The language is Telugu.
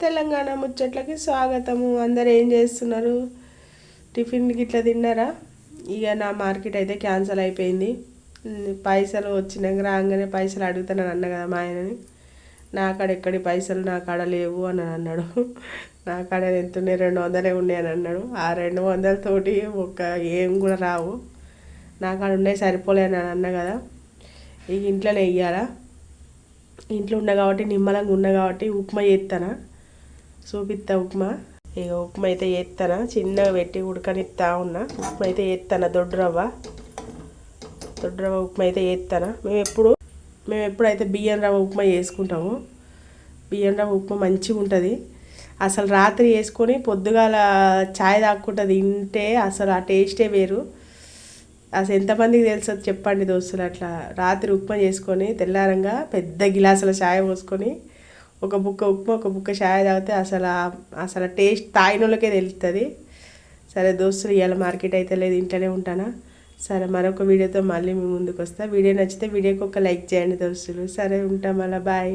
తెలంగాణ ముచ్చట్లకి స్వాగతము. అందరు ఏం చేస్తున్నారు? టిఫిన్ గిట్లా తిన్నారా? ఇక నా మార్కెట్ అయితే క్యాన్సిల్ అయిపోయింది. పైసలు వచ్చినాక రాగానే పైసలు అడుగుతానని అన్న కదా మా ఆయనని. నా కాడ ఎక్కడి పైసలు నా కాడ లేవు అని అన్నాడు. నా కాడ ఎంత ఉన్నాయి, 200 ఉన్నాయి అని అన్నాడు. ఆ 200 తోటి ఏం కూడా రావు, నా కాడ ఉన్నాయి సరిపోలే అని అన్న కదా. ఇక ఇంట్లోనే వెయ్యాలా, ఇంట్లో ఉన్నా కాబట్టి నిమ్మలంగా ఉన్నా కాబట్టి ఉప్మా చేస్తానా, చూపిస్తా ఉప్మా. ఇక ఉప్మా అయితే చేస్తానా, చిన్నగా పెట్టి ఉడకనిస్తా ఉన్నా. ఉప్మా అయితే చేస్తానా, దొడ్డు రవ్వ ఉప్మా అయితే చేస్తానా. మేము ఎప్పుడైతే బియ్యం రవ్వ ఉప్మా చేసుకుంటాము. బియ్యం రవ్వ ఉప్మా మంచిగా ఉంటుంది. అసలు రాత్రి వేసుకొని పొద్దుగాల ఛాయ్ తాక్కుంటా తింటే అసలు ఆ టేస్టే వేరు. అసలు ఎంతమందికి తెలుసు చెప్పండి దోస్తులు. అట్లా రాత్రి ఉప్మా చేసుకొని తెల్లారంగా పెద్ద గిలాసుల ఛాయ్ పోసుకొని ఒక బుక్క ఉప్మా ఒక బుక్క ఛాయ్ తాగితే అసలు టేస్ట్ తాగినోళ్ళకే తెలుస్తుంది. సరే దోస్తులు, ఇవాళ మార్కెట్ అయితే లేదు, ఇంట్లోనే ఉంటానా. సరే, మరొక వీడియోతో మళ్ళీ మీ ముందుకు వస్తా. వీడియో నచ్చితే వీడియోకి ఒక లైక్ చేయండి దోస్తులు. సరే, ఉంటాం, మళ్ళీ బాయ్.